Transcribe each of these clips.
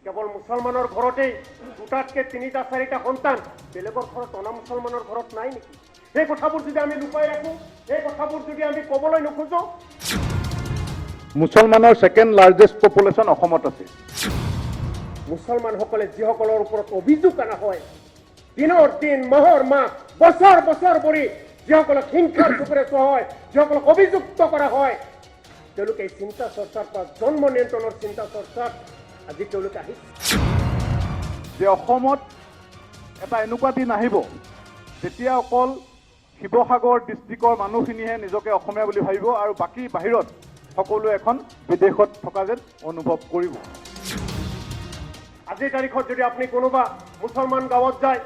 কেৱল মুছলমানৰ ঘৰতেই দুটাতকৈ তিনিটা চাৰিটা সন্তান, বেলেগৰ ঘৰত অনা মুছলমানৰ ঘৰত নাই নেকি? সেই কথাবোৰ যদি আমি লুকাই ৰাখোঁ, সেই কথাবোৰ যদি আমি ক'বলৈ নোখোজোঁ, মুছলমানৰ ছেকেণ্ড লাৰ্জেষ্ট পপুলেশ্যন অসমত আছে। মুছলমানসকলে যিসকলৰ ওপৰত অভিযোগ অনা হয়, দিনৰ দিন মাহৰ মাহ বছৰ বছৰ ধৰি যিসকলক হিংসাৰ চকুৰে চোৱা হয়, যিসকলক অভিযুক্ত কৰা হয়, তেওঁলোকে এই চিন্তা চৰ্চাৰ পৰা জন্ম নিয়ন্ত্ৰণৰ চিন্তা চৰ্চাত আজি তেওঁলোকে আহিছে। যে অসমত এটা এনেকুৱা দিন আহিব যেতিয়া অকল শিৱসাগৰ ডিষ্ট্ৰিক্টৰ মানুহখিনিহে নিজকে অসমীয়া বুলি ভাবিব আৰু বাকী বাহিৰত সকলোৱে এখন বিদেশত থকা যেন অনুভৱ কৰিব। আজিৰ তাৰিখত যদি আপুনি কোনোবা মুছলমান গাঁৱত যায়,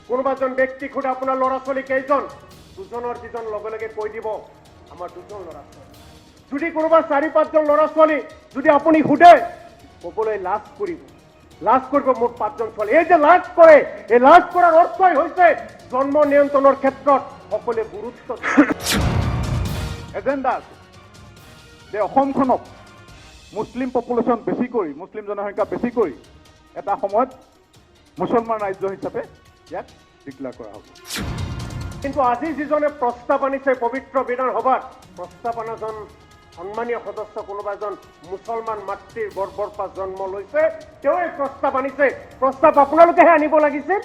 কোনোবা এজন ব্যক্তি সোধে আপোনাৰ ল'ৰা ছোৱালী কেইজন, দুজনৰ যিজন লগে লগে কৈ দিব আমাৰ দুজন ল'ৰা ছোৱালী। যদি কোনোবা 4-5জন ল'ৰা ছোৱালী যদি আপুনি সোধে, ক'বলৈ লাজ কৰিব মোৰ 5জন ছোৱালী। এই যে লাজ কৰে, এই লাজ কৰাৰ অৰ্থই হৈছে জন্ম নিয়ন্ত্ৰণৰ ক্ষেত্ৰত সকলোৱে গুৰুত্ব এজেণ্ডা আছে যে অসমখনক মুছলিম পপুলেশ্যন বেছি কৰি, মুছলিম জনসংখ্যা বেছি কৰি এটা সময়ত মুছলমান ৰাজ্য হিচাপে ইয়াক ডিক্লেয়াৰ কৰা হ'ব। কিন্তু আজি যিজনে প্ৰস্তাৱ আনিছে পবিত্ৰ বিধানসভাত, প্ৰস্তাৱ অনাজন সন্মানীয় সদস্য কোনোবা এজন মুছলমান মাতৃৰ গৰ্ভৰ পৰা জন্ম লৈছে, তেওঁ এই প্ৰস্তাৱ আনিছে। প্ৰস্তাৱ আপোনালোকেহে আনিব লাগিছিল।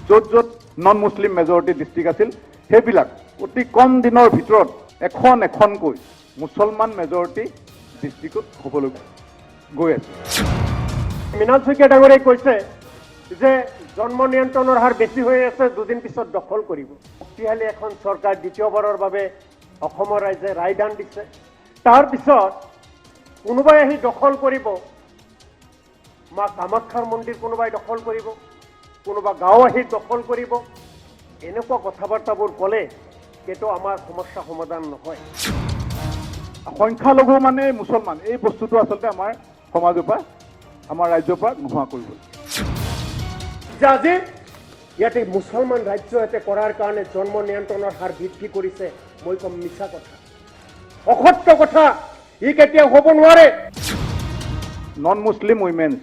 য'ত য'ত নন মুছলিম মেজৰিটি ডিষ্ট্ৰিক্ট আছিল, সেইবিলাক অতি কম দিনৰ ভিতৰত এখন এখনকৈ মুছলমান মেজৰিটি ডিষ্ট্ৰিক্টত হ'বলৈ গৈ আছে। মৃণাল শইকীয়া ডাঙৰীয়াই কৈছে যে জন্ম নিয়ন্ত্ৰণৰ হাৰ বেছি হৈ আছে, দুদিন পিছত দখল কৰিব। শক্তিশালী এখন চৰকাৰ দ্বিতীয়বাৰৰ বাবে অসমৰ ৰাইজে ৰায়দান দিছে। তাৰপিছত কোনোবাই আহি দখল কৰিব, মা কামাখ্যাৰ মন্দিৰ কোনোবাই দখল কৰিব, কোনোবা গাঁও আহি দখল কৰিব। এনেকুৱা কথা বাৰ্তাবোৰ ক'লে সেইটো আমাৰ সমস্যা সমাধান নহয়। সংখ্যালঘু মানে মুছলমান, এই বস্তুটো আচলতে আমাৰ সমাজৰ পৰা, আমাৰ ৰাজ্যৰ পৰা নোহোৱা কৰিব। যে আজি ইয়াতে মুছলমান ৰাজ্য ইয়াতে কৰাৰ কাৰণে জন্ম নিয়ন্ত্ৰণৰ হাৰ বৃদ্ধি কৰিছে, মই কম মিছা কথা, অসত্য কথা। ই কেতিয়াও হ'ব নোৱাৰে। নন মুছলিম উইমেন,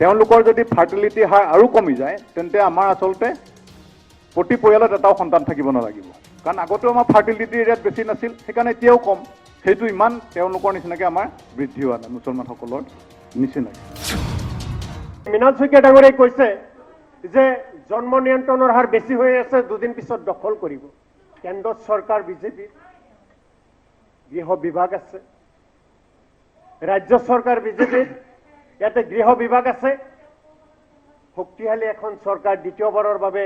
তেওঁলোকৰ যদি ফাৰ্টিলিটি হাৰ আৰু কমি যায়, তেন্তে আমাৰ আচলতে প্ৰতি পৰিয়ালত এটাও সন্তান থাকিব নালাগিব। কাৰণ আগতেও আমাৰ ফাৰ্টিলিটি ৰেট বেছি নাছিল, সেইকাৰণে এতিয়াও কম। সেইটো ইমান তেওঁলোকৰ নিচিনাকৈ আমাৰ বৃদ্ধি হোৱা নাই, মুছলমানসকলৰ নিচিনাকৈ। মৃণাল শইকীয়া ডাঙৰীয়াই কৈছে যে জন্ম নিয়ন্ত্ৰণৰ হাৰ বেছি হৈ আছে, দুদিন পিছত দখল কৰিব। কেন্দ্ৰত চৰকাৰ বিজেপিৰ, গৃহ বিভাগ আছে। ৰাজ্য চৰকাৰ বিজেপিৰ, ইয়াতে গৃহ বিভাগ আছে। শক্তিশালী এখন চৰকাৰ দ্বিতীয়বাৰৰ বাবে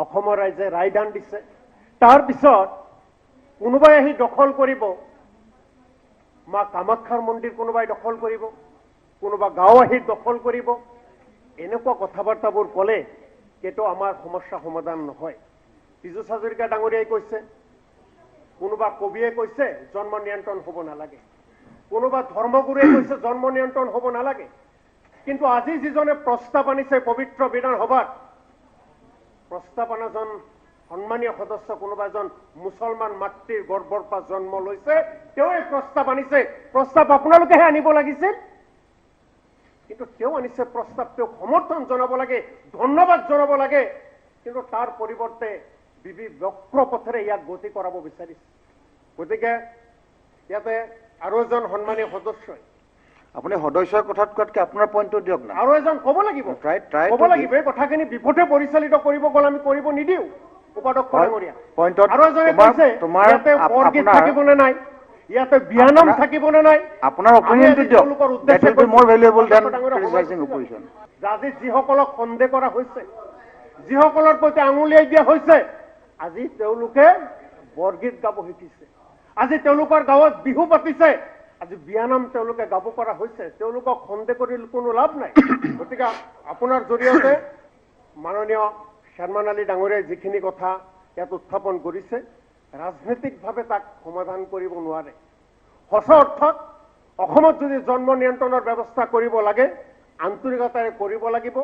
অসমৰ ৰাইজে ৰায়দান দিছে। তাৰপিছত কোনোবাই আহি দখল কৰিব, মা কামাখ্যাৰ মন্দিৰ কোনোবাই দখল কৰিব, কোনোবা গাঁও আহি দখল কৰিব। এনেকুৱা কথা বাৰ্তাবোৰ ক'লে সেইটো আমাৰ সমস্যা সমাধান নহয়। পীযুষ হাজৰিকা ডাঙৰীয়াই কৈছে, কোনোবা কবিয়ে কৈছে জন্ম নিয়ন্ত্ৰণ হ'ব নালাগে, কোনোবা ধৰ্মগুৰুৱে কৈছে জন্ম নিয়ন্ত্ৰণ হ'ব নালাগে। কিন্তু আজি যিজনে প্ৰস্তাৱ আনিছে পবিত্ৰ বিধানসভাত, প্ৰস্তাৱ অনাজন সন্মানীয় সদস্য কোনোবা এজন মুছলমান মাতৃৰ গৰ্ভৰ পৰা জন্ম লৈছে, তেওঁ এই প্ৰস্তাৱ আনিছে। প্ৰস্তাৱ আপোনালোকেহে আনিব লাগিছিল। কিন্তু তেওঁ আনিছে প্ৰস্তাৱ, তেওঁক সমৰ্থন জনাব লাগে, ধন্যবাদ জনাব লাগে। কিন্তু তাৰ পৰিৱৰ্তে বক্ৰ পথেৰে ইয়াক গতি কৰাব বিচাৰিছে। গতিকে ইয়াতে আৰু এজন সন্মানীয় সদস্যই, আপুনি সদস্যৰ কথাত কোৱাতকে আপোনাৰ পইণ্টটো দিয়ক না। আৰু এজন ক'ব লাগিব, ক'ব লাগিব। এই কথাখিনি বিপথে পৰিচালিত কৰিব গ'লে আমি কৰিব নিদিওঁ। উপাধ্যক্ষ ডাঙৰীয়া, আৰু এজনে কৈছে ইয়াতে বৰগীত থাকিবনে নাই, ইয়াতে বিয়ানাম থাকিবনে নাই। আপোনাৰ অপিনিয়নটো দিয়ক। That will be more valuable than criticizing opposition. আজি যিসকলক সন্দেহ কৰা হৈছে, যিসকলৰ প্ৰতি আঙুলিয়াই দিয়া হৈছে, আজি তেওঁলোকে বৰগীত গাব শিকিছে, আজি তেওঁলোকৰ গাঁৱত বিহু পাতিছে, আজি বিয়ানাম তেওঁলোকে গাব পৰা হৈছে। তেওঁলোকক সন্দেহ কৰি কোনো লাভ নাই। গতিকে আপোনাৰ জৰিয়তে মাননীয় শৰ্মান আলী ডাঙৰীয়াই যিখিনি কথা ইয়াত উত্থাপন কৰিছে, ৰাজনৈতিকভাৱে তাক সমাধান কৰিব নোৱাৰে। সঁচা অৰ্থত অসমত যদি জন্ম নিয়ন্ত্ৰণৰ ব্যৱস্থা কৰিব লাগে, আন্তৰিকতাৰে কৰিব লাগিব।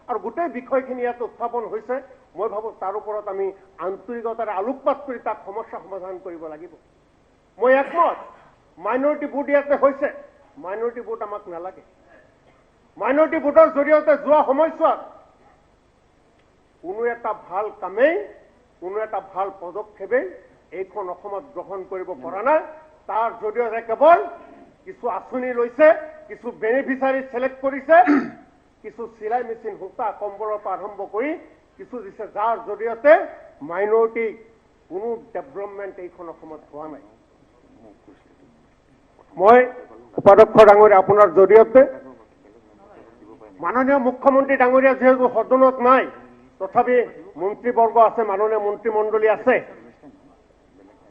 আৰু গোটেই বিষয়খিনি ইয়াত উত্থাপন হৈছে, মই ভাবোঁ তাৰ ওপৰত আমি আন্তৰিকতাৰে আলোকপাত কৰি তাক সমস্যা সমাধান কৰিব লাগিব। মই একমত, মাইনৰিটি ভোট ইয়াতে হৈছে, মাইনৰিটি ভোট আমাক নালাগে। মাইনৰিটি ভোটৰ জৰিয়তে যোৱা সময়ছোৱাত কোনো এটা ভাল কামেই কোনো এটা ভাল পদক্ষেপেই এইখন অসমত গ্ৰহণ কৰিব পৰা নাই। তাৰ জৰিয়তে কেৱল কিছু আঁচনি লৈছে, কিছু বেনিফিচিয়াৰী চিলেক্ট কৰিছে, কিছু চিলাই মেচিন সূতা কম্বলৰ পৰা আৰম্ভ কৰি কিছু দিছে, যাৰ জৰিয়তে মাইনৰিটি কোনো ডেভেলপমেণ্ট এইখন অসমত হোৱা নাই। মই উপাধ্যক্ষ ডাঙৰীয়া আপোনাৰ জৰিয়তে মাননীয় মুখ্যমন্ত্ৰী ডাঙৰীয়া যিহেতু সদনত নাই, তথাপি মন্ত্ৰীবৰ্গ আছে, মাননীয় মন্ত্ৰীমণ্ডলী আছে,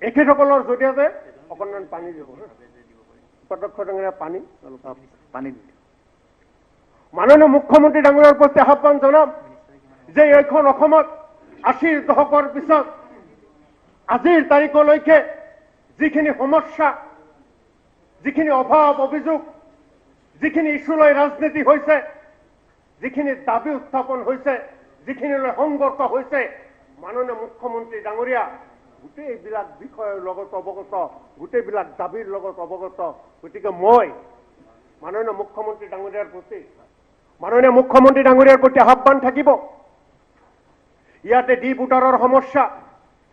এখেতসকলৰ জৰিয়তে অকণমান পানী দিব। উপাধ্যক্ষ ডাঙৰীয়া পানী পানী মাননীয় মুখ্যমন্ত্ৰী ডাঙৰীয়াৰ প্ৰতি আহ্বান জনাম যে এইখন অসমত 80ৰ দশকৰ পিছত আজিৰ তাৰিখলৈকে যিখিনি সমস্যা, যিখিনি অভাৱ অভিযোগ, যিখিনি ইছ্যুলৈ ৰাজনীতি হৈছে, যিখিনি দাবী উত্থাপন হৈছে, যিখিনিলৈ সংঘৰ্ষ হৈছে, মাননীয় মুখ্যমন্ত্ৰী ডাঙৰীয়া গোটেইবিলাক বিষয়ৰ লগত অৱগত, গোটেইবিলাক দাবীৰ লগত অৱগত। গতিকে মই মাননীয় মুখ্যমন্ত্ৰী ডাঙৰীয়াৰ প্ৰতি আহ্বান থাকিব, ইয়াতে ডি ভোটাৰৰ সমস্যা,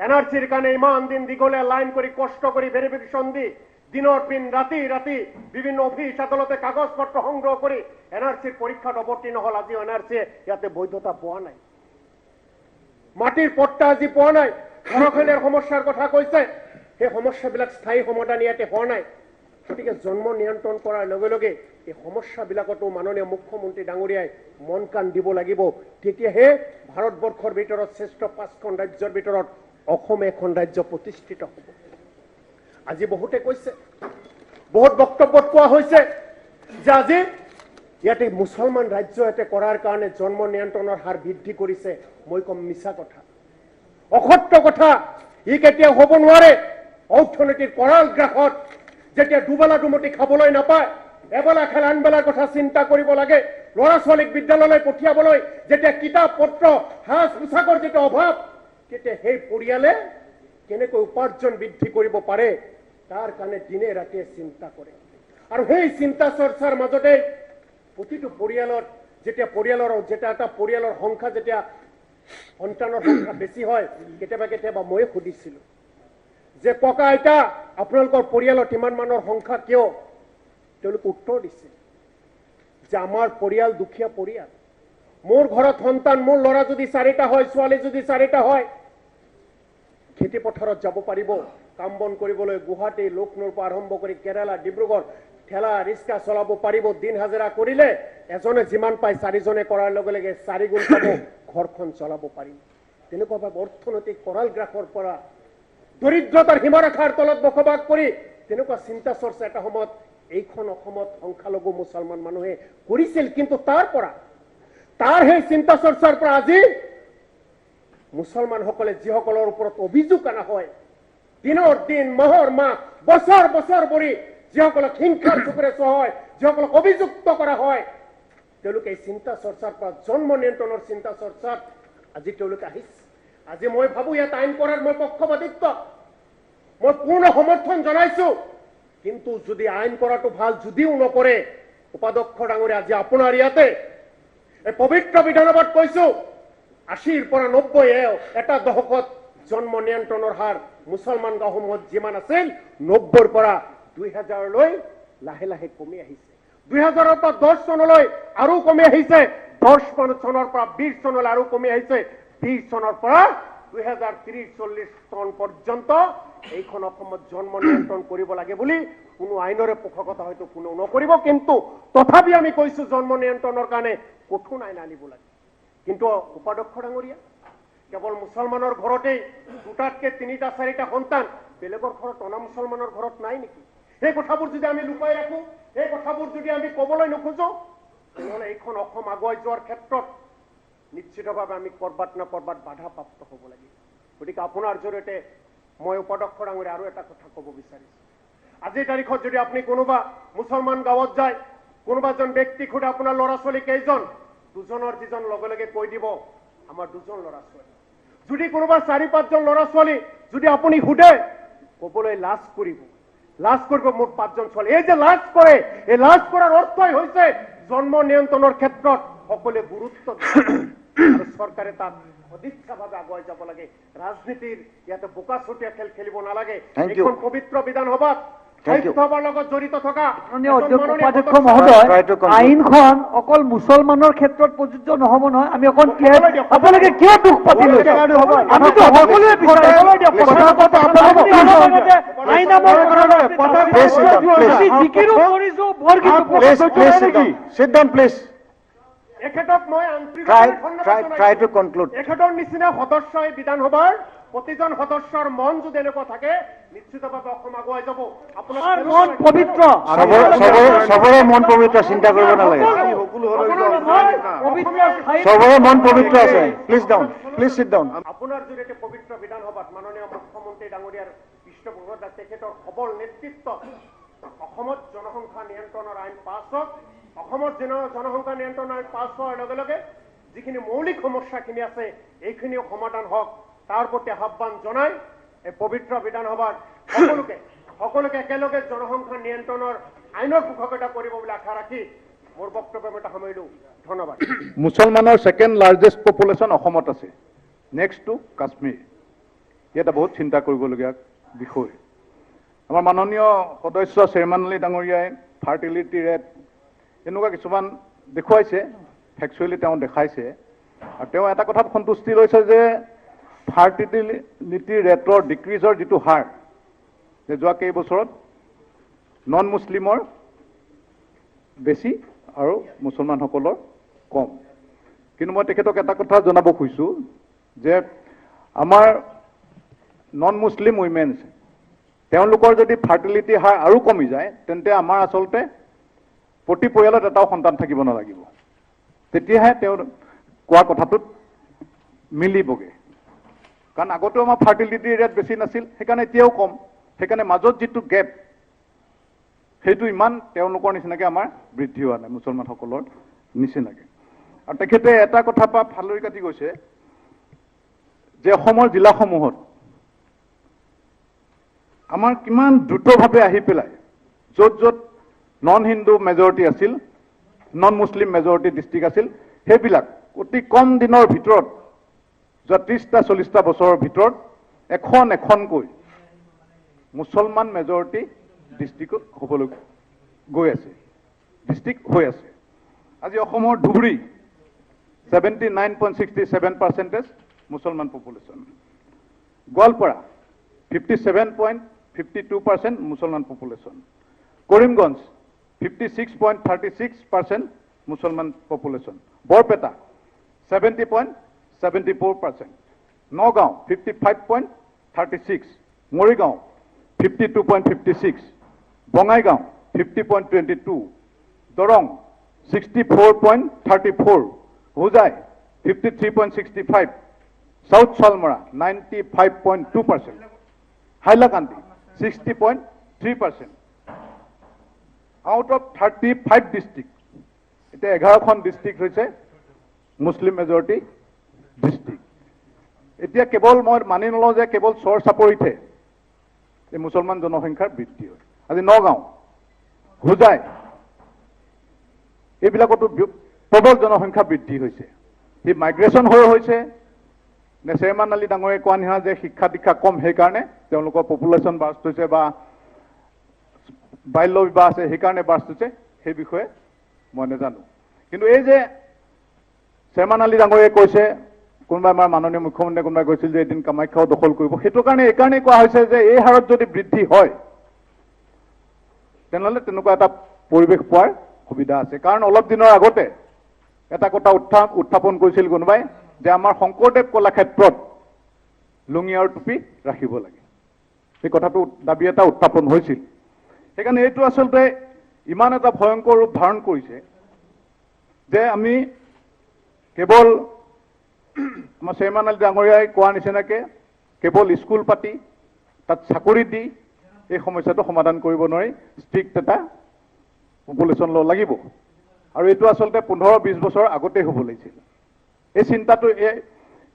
এনআৰচিৰ কাৰণে ইমান দিন দীঘলীয়া লাইন কৰি কষ্ট কৰি ভেৰিফিকেশ্যন দি দিনৰ দিন ৰাতি ৰাতি বিভিন্ন অফিচ আদালতে কাগজ পত্ৰ সংগ্ৰহ কৰি এনআৰচিৰ পৰীক্ষাত অৱতীৰ্ণ হ'ল। আজি এনআৰচিয়ে ইয়াতে বৈধতা পোৱা নাই, মাটিৰ পট্টা আজি পোৱা নাই, ঘৰখনৰ সমস্যাৰ কথা কৈছে, সেই সমস্যাবিলাক স্থায়ী সমাধান ইয়াতে হোৱা নাই। গতিকে জন্ম নিয়ন্ত্ৰণ কৰাৰ লগে লগে এই সমস্যাবিলাকতো মাননীয় মুখ্যমন্ত্ৰী ডাঙৰীয়াই মন কাণ দিব লাগিব। তেতিয়াহে ভাৰতবৰ্ষৰ ভিতৰত শ্ৰেষ্ঠ 5খন ৰাজ্যৰ ভিতৰত অসম এখন ৰাজ্য প্ৰতিষ্ঠিত হ'ব। আজি বহুতে কৈছে, বহুত বক্তব্যত কোৱা হৈছে যে আজি ইয়াতে মুছলমান ৰাজ্য ইয়াতে কৰাৰ কাৰণে জন্ম নিয়ন্ত্ৰণৰ হাৰ বৃদ্ধি কৰিছে। মই কম মিছা কথা, অসত্য কথা। ই কেতিয়াও হ'ব নোৱাৰে। অৰ্থনীতিৰ কৰাল গ্ৰাসত যেতিয়া দুবেলা দুমুঠি খাবলৈ নাপায়, এবেলা খালে আনবেলাৰ কথা চিন্তা কৰিব লাগে। ল'ৰা ছোৱালীক বিদ্যালয়লৈ পঠিয়াবলৈ যেতিয়া কিতাপ পত্ৰ সাজ পোছাকৰ যিটো অভাৱ, তেতিয়া সেই পৰিয়ালে কেনেকৈ উপাৰ্জন বৃদ্ধি কৰিব পাৰে তাৰ কাৰণে দিনে ৰাতিয়ে চিন্তা কৰে। আৰু সেই চিন্তা চৰ্চাৰ মাজতে প্ৰতিটো পৰিয়ালত যেতিয়া এটা পৰিয়ালৰ সংখ্যা যেতিয়া সন্তানৰ সংখ্যা বেছি হয়, কেতিয়াবা ময়ে সুধিছিলো যে ককা আইতা আপোনালোকৰ পৰিয়ালত ইমান মানুহৰ সংখ্যা কিয়? তেওঁলোকে উত্তৰ দিছে যে আমাৰ পৰিয়াল দুখীয়া পৰিয়াল। মোৰ ঘৰত সন্তান, মোৰ ল'ৰা যদি 4টা হয়, ছোৱালী যদি 4টা হয়, খেতি পথাৰত যাব পাৰিব, কাম বন কৰিবলৈ গুৱাহাটী লক্ষ্ণৌৰ পৰা আৰম্ভ কৰি কেৰালা ডিব্ৰুগড় ঠেলা ৰিক্সা চলাব পাৰিব। দিন হাজিৰা কৰিলে এজনে যিমান পায় 4জনে কৰাৰ লগে লগে 4 গুণ পাব, ঘৰখন চলাব পাৰিব। তেনেকুৱাভাৱে অৰ্থনৈতিক কৰাল গ্ৰাসৰ পৰা দৰিদ্ৰতাৰ সীমাৰেখাৰ তলত বসবাস কৰি তেনেকুৱা চিন্তা চৰ্চা এটা সময়ত এইখন অসমত সংখ্যালঘু মুছলমান মানুহে কৰিছিল। কিন্তু তাৰ সেই চিন্তা চৰ্চাৰ পৰা আজি মুছলমানসকলে যিসকলৰ ওপৰত অভিযোগ অনা হয়, দিনৰ দিন মাহৰ মাহ বছৰ বছৰ ধৰি যিসকলক হিংসাৰ চকুৰে চোৱা হয়, যিসকলক অভিযুক্ত কৰা হয়, তেওঁলোকে এই চিন্তা চৰ্চাৰ পৰা জন্ম নিয়ন্ত্ৰণৰ চিন্তা চৰ্চাত আজি তেওঁলোকে আহিছে। আজি মই ভাবো ইয়াত আইন কৰাৰ মই পক্ষপাতিত্ব, মই পূৰ্ণ সমৰ্থন জনাইছো। কিন্তু যদি আইন কৰাটো ভাল যদিও নকৰে, উপাধ্যক্ষ ডাঙৰীয়া আজি আপোনাৰ ইয়াতে এই পবিত্ৰ বিধানসভাত কৈছো, 80ৰ পৰা 90 এটা দশকত জন্ম নিয়ন্ত্ৰণৰ হাৰ মুছলমান গাঁওসমূহত যিমান আছিল 90ৰ পৰা 2000লৈ লাহে লাহে কমি আহিছে। 2000ৰ পৰা 10 চনলৈ আৰু কমি আহিছে, 10 চনৰ পৰা 20 চনলৈ আৰু কমি আহিছে, 20 চনৰ পৰা 2030-40 চন পৰ্যন্ত এইখন অসমত জন্ম নিয়ন্ত্ৰণ কৰিব লাগে বুলি কোনো আইনৰে পোষকতা হয়তো কোনো নকৰিব। কিন্তু তথাপি আমি কৈছো জন্ম নিয়ন্ত্ৰণৰ কাৰণে কঠোৰ আইন আনিব লাগে। কিন্তু উপাধ্যক্ষ ডাঙৰীয়া, কেৱল মুছলমানৰ ঘৰতেই 2টাতকৈ 3টা 4টা সন্তান, বেলেগৰ ঘৰত অনা মুছলমানৰ ঘৰত নাই নেকি? সেই কথাবোৰ যদি আমি লুকাই ৰাখো, সেই কথাবোৰ যদি আমি ক'বলৈ নোখোজো, তেনেহ'লে এইখন অসম আগুৱাই যোৱাৰ ক্ষেত্ৰত নিশ্চিতভাৱে আমি কৰবাত না কৰবাত বাধাপ্ৰাপ্ত হ'ব লাগিব। গতিকে আপোনাৰ জৰিয়তে মই উপাধ্যক্ষ ডাঙৰীয়া আৰু এটা কথা ক'ব বিচাৰিছো। আজিৰ তাৰিখত যদি আপুনি কোনোবা মুছলমান গাঁৱত যায়, কোনোবা এজন ব্যক্তি সোধে আপোনাৰ ল'ৰা ছোৱালী কেইজন, 2জনৰ 2জন লগে লগে কৈ দিব আমাৰ 2জন ল'ৰা ছোৱালী। যদি কোনোবা 4-5জন ল'ৰা ছোৱালী যদি আপুনি সোধে, ক'বলৈ লাজ কৰিব মোৰ 5জন ছোৱালী। এই যে লাজ কৰে, এই লাজ কৰাৰ অৰ্থই হৈছে জন্ম নিয়ন্ত্ৰণৰ ক্ষেত্ৰত সকলোৱে গুৰুত্ব দিয়ে আৰু চৰকাৰে তাত সদিচ্ছাভাৱে আগুৱাই যাব লাগে ৰাজনীতিৰ ইয়াতে বোকাচুতীয়া খেল খেলিব নালাগে Thank you. এইখন পবিত্ৰ বিধানসভাত Thank you. সাহিত্যসভাৰ লগত জড়িত থকা মাননীয় এজন অধ্যক্ষ মাননীয় উপাধ্যক্ষ সদস্য- মহোদয় Try to conclude. আইনখন অকল মুছলমানৰ ক্ষেত্ৰত প্ৰযোজ্য নহ'ব নহয় আমি অকণ ক্লিয়াৰ আপোনালোকে কিয় দুখ পাতি লৈছে আমিতো সকলোৱে আইন Please sit down, please. আমি যিকিনো কৰিছো বৰ কিন্তু Please sit down. Sit down, please. এখেতক মই আন্তৰিকভাৱে ধন্যবাদ Try জনাইছো। to conclude. এখেতৰ নিচিনা সদস্যই বিধানসভাৰ প্ৰতিজন সদস্যৰ মন যদি এনেকুৱা থাকে নিশ্চিতভাৱে অসম আগুৱাই যাব আমাৰ মন পবিত্ৰ চবৰে মন পবিত্ৰ চিন্তা কৰিব নালাগে পবিত্ৰ ঠাইত চবৰে মন পবিত্ৰ আছে please down please sit down আপোনাৰ জৰিয়তে পবিত্ৰ বিধানসভাত মাননীয় মুখ্যমন্ত্ৰী ডাঙৰীয়াৰ পৃষ্ঠপোষকত তেখেতৰ সবল নেতৃত্বত অসমত জনসংখ্যা নিয়ন্ত্ৰণৰ আইন পাছ হওক অসমত জনসংখ্যা নিয়ন্ত্ৰণ আইন পাছ হোৱাৰ লগে লগে যিখিনি মৌলিক সমস্যাখিনি আছে এইখিনিও সমাধান হওক তাৰ প্ৰতি আহ্বান জনাই এই পবিত্ৰ বিধানসভাৰ সকলোকে একেলগে জনসংখ্যা নিয়ন্ত্ৰণৰ আইনৰ পোষকতা কৰিব বুলি আশা ৰাখি মোৰ বক্তব্য মই সামৰিলো ধন্যবাদ মুছলমানৰ ছেকেণ্ড লাৰ্জেষ্ট পপুলেশ্যন অসমত আছে নেক্সট টু কাশ্মীৰ এটা বহুত চিন্তা কৰিবলগীয়া বিষয় আমাৰ মাননীয় সদস্য চেয়াৰমেন আলী ডাঙৰীয়াই ফাৰ্টিলিটি ৰেট এনেকুৱা কিছুমান দেখুৱাইছে ফেকচুৱেলি তেওঁ দেখাইছে আৰু তেওঁ এটা কথাত সন্তুষ্টি লৈছে যে ফাৰ্টিলিটি ৰেটৰ ডিক্ৰিজৰ যিটো হাৰ যে যোৱা কেইবছৰত নন মুছলিমৰ বেছি আৰু মুছলমানসকলৰ কম কিন্তু মই তেখেতক এটা কথা জনাব খুজিছোঁ যে আমাৰ নন মুছলিম উইমেন্স তেওঁলোকৰ যদি ফাৰ্টিলিটি হাৰ আৰু কমি যায় তেন্তে আমাৰ আচলতে প্ৰতি পৰিয়ালত এটাও সন্তান থাকিব নালাগিব তেতিয়াহে তেওঁ কোৱা কথাটোত মিলিবগৈ কাৰণ আগতেও আমাৰ ফাৰ্টিলিটি ৰেট বেছি নাছিল সেইকাৰণে এতিয়াও কম সেইকাৰণে মাজত যিটো গেপ সেইটো ইমান তেওঁলোকৰ নিচিনাকৈ আমাৰ বৃদ্ধি হোৱা নাই মুছলমানসকলৰ নিচিনাকৈ আৰু তেখেতে এটা কথা পৰা ফালৰি কাটি গৈছে যে অসমৰ জিলাসমূহত আমাৰ কিমান দ্ৰুতভাৱে আহি পেলাই য'ত য'ত নন হিন্দু মেজৰিটি আছিল নন মুছলিম মেজৰিটি ডিষ্ট্ৰিক্ট আছিল সেইবিলাক অতি কম দিনৰ ভিতৰত যোৱা 30-40 বছৰৰ ভিতৰত এখনকৈ মুছলমান মেজৰিটি ডিষ্ট্ৰিক্ট হ'বলৈ গৈ আছে ডিষ্ট্ৰিক্ট হৈ আছে আজি অসমৰ ধুবুৰী 79.67% মুছলমান পপুলেশ্যন গোৱালপাৰা 57.52% মুছলমান পপুলেশ্যন কৰিমগঞ্জ 56.36% মুছলমান population Barpeta 70.74%, Nagaon 55.36, Morigaon 52.56, Bongaigaon 50.22, Darrang 64.34, Hojai 53.65, south Salmara 95.2%, Hailakandi 60.3%. Out of 35 districts, এতিয়া 11খন ডিষ্ট্ৰিক্ট হৈছে মুছলিম মেজৰিটি ডিষ্ট্ৰিক্ট. এতিয়া কেৱল মই মানি নলওঁ যে কেৱল চৰ চাপৰিতহে এই মুছলমান জনসংখ্যাৰ বৃদ্ধি হয়. আজি নগাঁও, হোজাই এইবিলাকতো প্ৰবল জনসংখ্যা বৃদ্ধি হৈছে. সি মাইগ্ৰেশ্যন হৈছে নে চেয়াৰমেন আলী ডাঙৰীয়াই কোৱা নিচিনা যে শিক্ষা দীক্ষা কম সেইকাৰণে তেওঁলোকৰ পপুলেশ্যন বাষ্ট হৈছে বা বাল্য বিবাহ আছে সেইকাৰণে বাষ্ট হৈছে সেই বিষয়ে মই নাজানো. কিন্তু এই যে চেয়াৰমেন আলী ডাঙৰীয়াই কৈছে কোনোবাই আমাৰ মাননীয় মুখ্যমন্ত্ৰীয়ে কোনোবাই কৈছিল যে এদিন কামাখ্যাও দখল কৰিব, সেইটো কাৰণে এইকাৰণেই কোৱা হৈছে যে এই হাৰত যদি বৃদ্ধি হয় তেনেহ'লে তেনেকুৱা এটা পৰিৱেশ পোৱাৰ সুবিধা আছে. কাৰণ অলপ দিনৰ আগতে এটা কথা উত্থাপন কৰিছিল কোনোবাই যে আমাৰ শংকৰদেৱ কলাক্ষেত্ৰত লুঙি আৰু টুপি ৰাখিব লাগে, সেই কথাটো দাবী এটা উত্থাপন হৈছিল. সেইকাৰণে এইটো আচলতে ইমান এটা ভয়ংকৰ ৰূপ ধাৰণ কৰিছে যে আমি কেৱল আমাৰ চেয়াৰমেন আলী ডাঙৰীয়াই কোৱা নিচিনাকৈ কেৱল স্কুল পাতি তাত চাকৰি দি এই সমস্যাটো সমাধান কৰিব নোৱাৰি, ষ্ট্ৰিক্ট এটা পপুলেশ্যন ল' লাগিব. আৰু এইটো আচলতে 15-20 বছৰ আগতেই হ'ব লাগিছিল. এই চিন্তাটো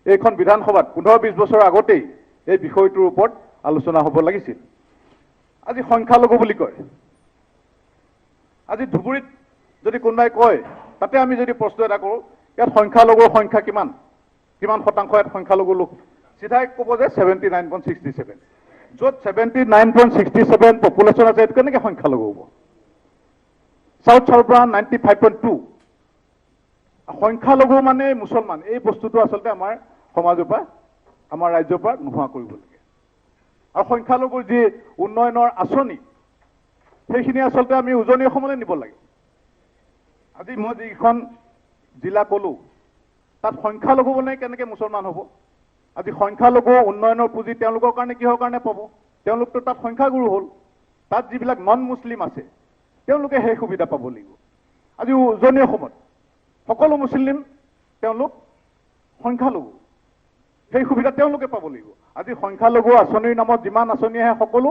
এইখন বিধানসভাত 15-20 বছৰ আগতেই এই বিষয়টোৰ ওপৰত আলোচনা হ'ব লাগিছিল. আজি সংখ্যালঘু বুলি কয়, আজি ধুবুৰীত যদি কোনোবাই কয়, তাতে আমি যদি প্ৰশ্ন এটা কৰোঁ, ইয়াত সংখ্যালঘুৰ সংখ্যা কিমান শতাংশ ইয়াত সংখ্যালঘু লোক, চিধাই ক'ব যে 79.67, য'ত 79.67 পপুলেশ্যন আছে, এইটো কেনেকৈ সংখ্যালঘু হ'ব? সাউথ সৰ্বৰান 95.2, সংখ্যালঘু মানে মুছলমান। এই বস্তুটো আচলতে আমাৰ সমাজৰ পৰা, আমাৰ ৰাজ্যৰ পৰা নোহোৱা কৰিব লাগে। আৰু সংখ্যালঘুৰ যি উন্নয়নৰ আঁচনি, সেইখিনি আচলতে আমি উজনি অসমলৈ নিব লাগে। আজি মই যিখন জিলা ক'লো, তাত সংখ্যালঘু মানে কেনেকৈ মুছলমান হ'ব? আজি সংখ্যালঘু উন্নয়নৰ পুঁজি তেওঁলোকৰ কাৰণে কিহৰ কাৰণে পাব? তেওঁলোকতো তাত সংখ্যাগুৰু হ'ল। তাত যিবিলাক নন মুছলিম আছে, তেওঁলোকে সেই সুবিধা পাব লাগিব। আজি উজনি অসমত সকলো মুছলিম তেওঁলোক সংখ্যালঘু, সেই সুবিধা তেওঁলোকে পাব লাগিব। আজি সংখ্যালঘু আঁচনিৰ নামত যিমান আঁচনি আহে, সকলো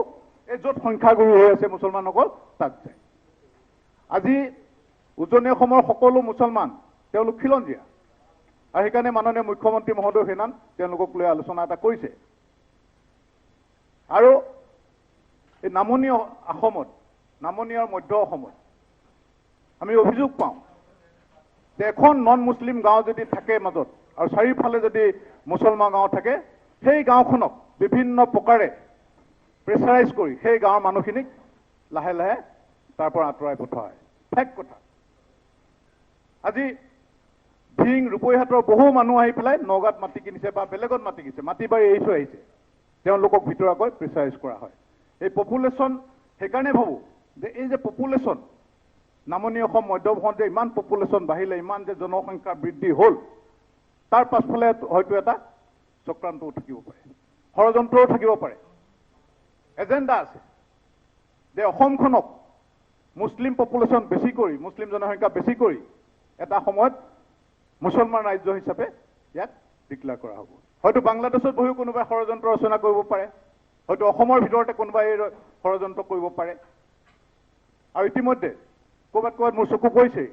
এই য'ত সংখ্যাগুৰু হৈ আছে মুছলমানসকল, তাত যায়। আজি উজনি অসমৰ সকলো মুছলমান তেওঁলোক খিলঞ্জীয়া, আৰু সেইকাৰণে মাননীয় মুখ্যমন্ত্ৰী মহোদয় সেইদিনাখন তেওঁলোকক লৈ আলোচনা এটা কৰিছে। আৰু এই নামনি অসমত, নামনি আৰু মধ্য অসমত আমি অভিযোগ পাওঁ যে এখন নন মুছলিম গাঁও যদি থাকে মাজত, আৰু চাৰিওফালে যদি মুছলমান গাঁও থাকে, সেই গাঁওখনক বিভিন্ন প্ৰকাৰে প্ৰেছাৰাইজ কৰি সেই গাঁৱৰ মানুহখিনিক লাহে লাহে তাৰ পৰা আঁতৰাই পঠোৱা হয়। ফেক কথা। আজি ভিং ৰূপৈহাটৰ বহু মানুহ আহি পেলাই নগাঁৱত মাটি কিনিছে বা বেলেগত মাটি কিনিছে, মাটি বাৰী এৰি থৈ আহিছে, তেওঁলোকক ভিতৰুৱাকৈ প্ৰেছাৰাইজ কৰা হয়। এই পপুলেশ্যন, সেইকাৰণে ভাবোঁ যে এই যে পপুলেশ্যন, নামনি অসম মধ্য অসমত যে ইমান পপুলেশ্যন বাঢ়িলে, ইমান যে জনসংখ্যা বৃদ্ধি হ'ল, তাৰ পাছফালে হয়তো এটা চক্ৰান্তও থাকিব পাৰে, ষড়যন্ত্ৰও থাকিব পাৰে, এজেণ্ডা আছে যে অসমখনক মুছলিম পপুলেশ্যন বেছি কৰি, মুছলিম জনসংখ্যা বেছি কৰি এটা সময়ত মুছলমান ৰাজ্য হিচাপে ইয়াক ডিক্লেয়াৰ কৰা হ'ব। হয়তো বাংলাদেশত বহিও কোনোবাই ষড়যন্ত্ৰ ৰচনা কৰিব পাৰে, হয়তো অসমৰ ভিতৰতে কোনোবাই এই ষড়যন্ত্ৰ কৰিব পাৰে। আৰু ইতিমধ্যে ক'ৰবাত ক'ৰবাত মোৰ চকু পৰিছে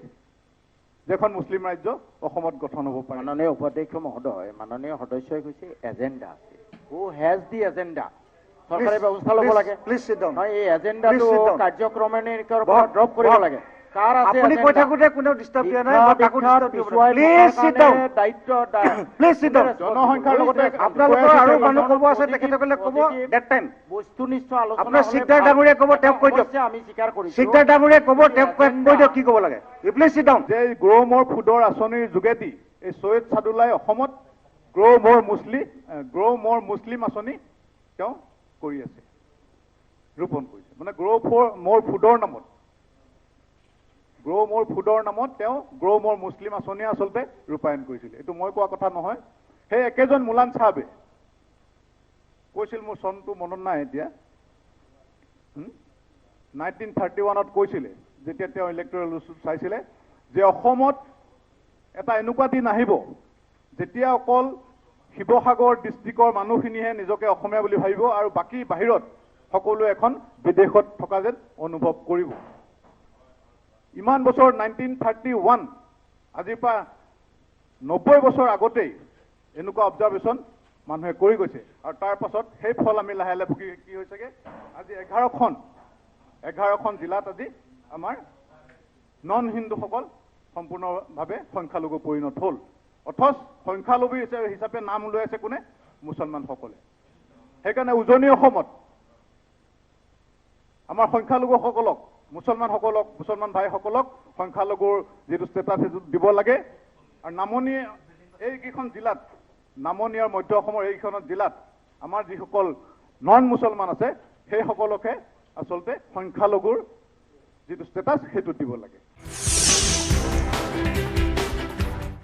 যে এখন মুছলিম ৰাজ্য অসমত গঠন হ'ব পাৰে। মাননীয় উপাধ্যক্ষ মহোদয়, মাননীয় সদস্যই কৈছে এজেণ্ডা আছে। Who has the agenda? চৰকাৰে ব্যৱস্থা ল'ব লাগে। Please sit down. নহয়, এই এজেণ্ডাটো কাৰ্যক্ৰমণিকাৰ পৰা ড্ৰপ কৰিব লাগে। কাৰ আছে আপুনি কৈ থাকোঁতে কোনেও ডিষ্টাৰ্ব দিয়া নাই, মই কাকো ডিষ্টাৰ্ব দিব নাই। প্লিজ সিট ডাউন, দায়িত্ব প্লিজ সিট ডাউন। জনসংখ্যাৰ লগতে আপোনালোকৰ আৰু মানুহ ক'ব আছে, তেখেতসকলে ক'ব, ডেট টাইম। বস্তুনিষ্ঠ আলোচনা আপোনাৰ শিকদাৰ ডাঙৰীয়া ক'ব, তেওঁক কৈ দিয়ক। আমি স্বীকাৰ কৰিছোঁ। শিকদাৰ ডাঙৰীয়া ক'ব, তেওঁক কৈ দিয়ক কি ক'ব লাগে। Please sit down. যে গ্ৰ' মোৰ ফুডৰ আঁচনিৰ যোগেদি এই সৈয়দ চাদুল্লাই অসমত গ্ৰ' মোৰ মুছলিম আঁচনি তেওঁ কৰি আছে, ৰোপণ কৰিছে। মানে গ্ৰ' মোৰ ফুডৰ নামত, গ্ৰ' মোৰ ফুডৰ নামত তেওঁ গ্ৰ' মোৰ মুছলিম আঁচনি আচলতে ৰূপায়ণ কৰিছিল। এইটো মই কোৱা কথা নহয়, সেই একেজন মোলান চাহাবে কৈছিল, মোৰ চনটো মনত নাই এতিয়া, 1931ত কৈছিলে, যেতিয়া তেওঁ ইলেক্টৰেল চাইছিলে, যে অসমত এটা এনেকুৱা দিন আহিব যেতিয়া অকল শিৱসাগৰ ডিষ্ট্ৰিক্টৰ মানুহখিনিহে নিজকে অসমীয়া বুলি ভাবিব, আৰু বাকী বাহিৰত সকলোৱে এখন বিদেশত থকা যেন অনুভৱ কৰিব। ইমান বছৰ 1931, আজিৰ পৰা 90 বছৰ আগতেই এনেকুৱা অবজাৰভেশ্যন মানুহে কৰি গৈছে, আৰু তাৰ পাছত সেই ফল আমি লাহে লাহে ভুগি কি হৈছেগে, আজি 11খন জিলাত আজি আমাৰ নন হিন্দুসকল সম্পূৰ্ণভাৱে সংখ্যালঘু পৰিণত হ'ল। অথচ সংখ্যালঘু হিচাপে নাম লৈ আছে কোনে? মুছলমানসকলে। সেইকাৰণে উজনি অসমত আমাৰ সংখ্যালঘুসকলক, মুছলমান ভাইসকলক সংখ্যালঘুৰ যিটো ষ্টেটাছ সেইটো দিব লাগে। আৰু নামনি এইকেইখন জিলাত, নামনি আৰু মধ্য অসমৰ এইকেইখন জিলাত আমাৰ যিসকল নন মুছলমান আছে, সেইসকলকহে আচলতে সংখ্যালঘুৰ যিটো ষ্টেটাছ সেইটো দিব লাগে।